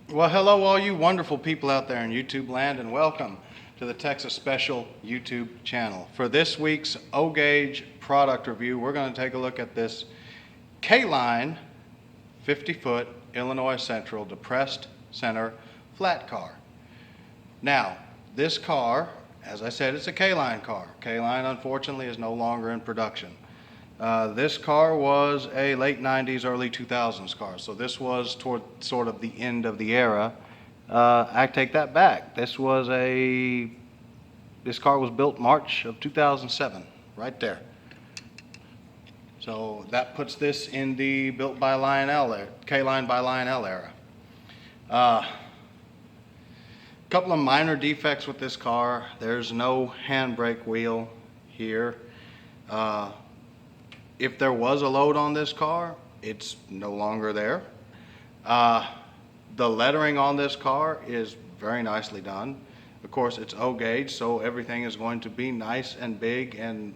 Well, hello, all you wonderful people out there in YouTube land, and welcome to the Texas Special YouTube channel. For this week's O-Gauge product review, we're going to take a look at this K-Line 50-foot Illinois Central Depressed Center Flatcar. Now, this car, as I said, it's a K-Line car. K-Line, unfortunately, is no longer in production. This car was a late 90s, early 2000s car, so this was toward sort of the end of the era. I take that back. This car was built March of 2007, right there. So that puts this in the built by Lionel, K-Line by Lionel era. Couple of minor defects with this car. There's no handbrake wheel here. If there was a load on this car, it's no longer there. The lettering on this car is very nicely done. Of course, it's O-Gauge, so everything is going to be nice and big and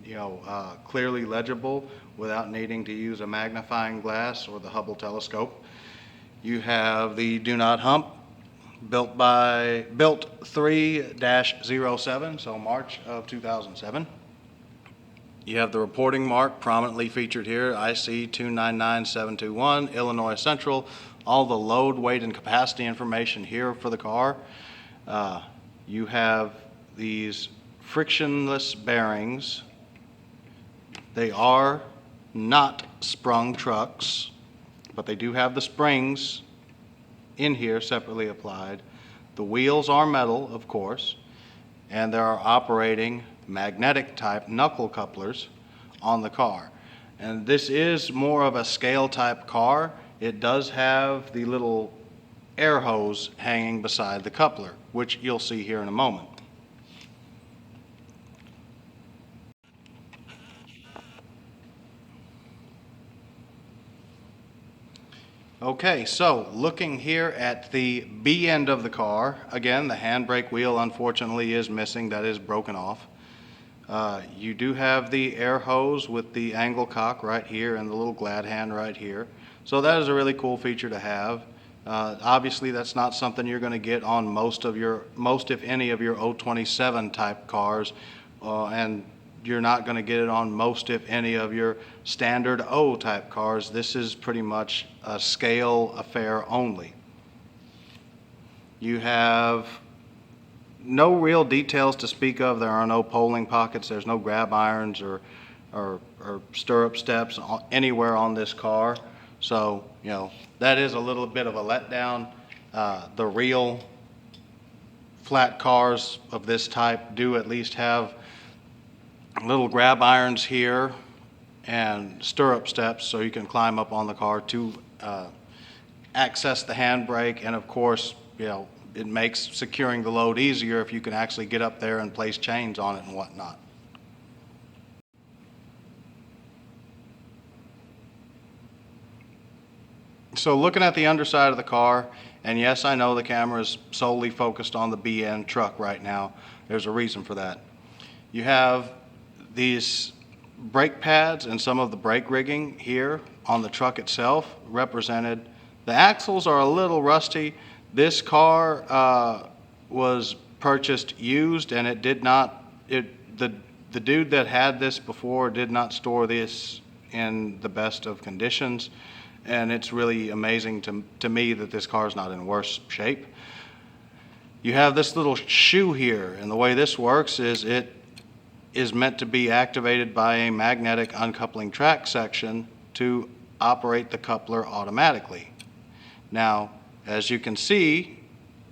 clearly legible without needing to use a magnifying glass or the Hubble telescope. You have the Do Not Hump, built 3-07, so March of 2007. You have the reporting mark prominently featured here, IC 299721, Illinois Central. All the load, weight, and capacity information here for the car. You have these frictionless bearings. They are not sprung trucks, but they do have the springs in here separately applied. The wheels are metal, of course, and there are operating magnetic type knuckle couplers on the car. And this is more of a scale type car. It does have the little air hose hanging beside the coupler, which you'll see here in a moment. Okay, so looking here at the B end of the car, again, the handbrake wheel unfortunately is missing. That is broken off. You do have the air hose with the angle cock right here and the little glad hand right here. So that is a really cool feature to have. Obviously, that's not something you're going to get on most if any of your 027 type cars, and you're not going to get it on most if any of your standard O type cars. This is pretty much a scale affair only. You have no real details to speak of. There are no polling pockets. There's no grab irons or stirrup steps anywhere on this car. So, that is a little bit of a letdown. The real flat cars of this type do at least have little grab irons here and stirrup steps so you can climb up on the car to access the handbrake. And of course, it makes securing the load easier if you can actually get up there and place chains on it and whatnot. So looking at the underside of the car, and yes, I know the camera is solely focused on the B-end truck right now. There's a reason for that. You have these brake pads and some of the brake rigging here on the truck itself represented. The axles are a little rusty. This car was purchased used, and it did not. The dude that had this before did not store this in the best of conditions, and it's really amazing to me that this car is not in worse shape. You have this little shoe here, and the way this works is it is meant to be activated by a magnetic uncoupling track section to operate the coupler automatically. Now, as you can see,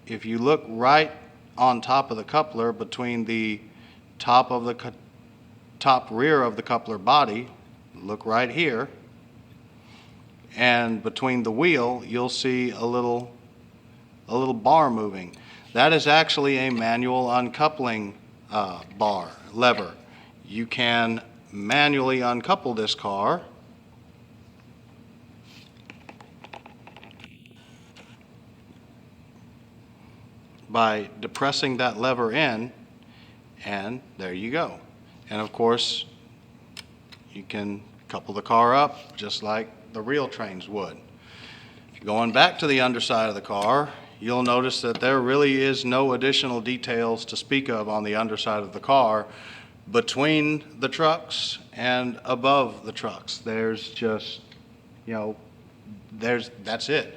if you look right on top of the coupler between the top rear of the coupler body, look right here, and between the wheel, you'll see a little bar moving. That is actually a manual uncoupling lever. You can manually uncouple this car by depressing that lever in, and there you go. And of course, you can couple the car up just like the real trains would. Going back to the underside of the car, you'll notice that there really is no additional details to speak of on the underside of the car between the trucks and above the trucks. There's just, that's it.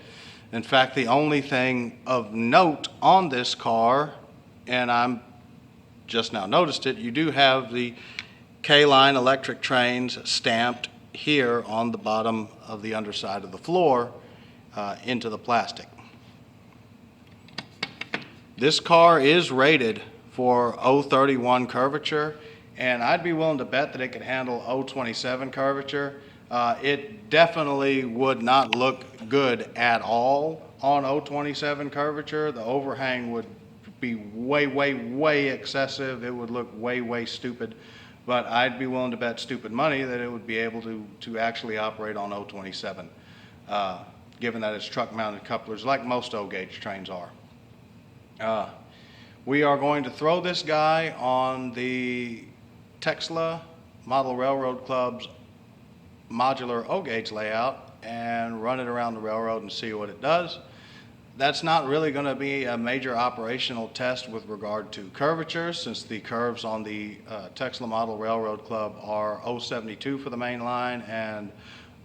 In fact, the only thing of note on this car, and I'm just now noticed it, you do have the K-line electric trains stamped here on the bottom of the underside of the floor into the plastic. This car is rated for 031 curvature, and I'd be willing to bet that it could handle 027 curvature. It definitely would not look good at all on 027 curvature. The overhang would be way, way, way excessive. It would look way, way stupid. But I'd be willing to bet stupid money that it would be able to actually operate on 027, given that it's truck-mounted couplers like most O-gauge trains are. We are going to throw this guy on the Texla Model Railroad Club's modular O-gauge layout and run it around the railroad and see what it does. That's not really going to be a major operational test with regard to curvature, since the curves on the Texla Model Railroad Club are 072 for the main line and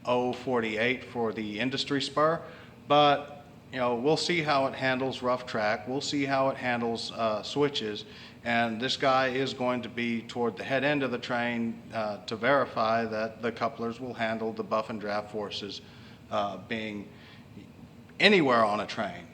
048 for the industry spur. But we'll see how it handles rough track. We'll see how it handles switches. And this guy is going to be toward the head end of the train to verify that the couplers will handle the buff and draft forces being anywhere on a train.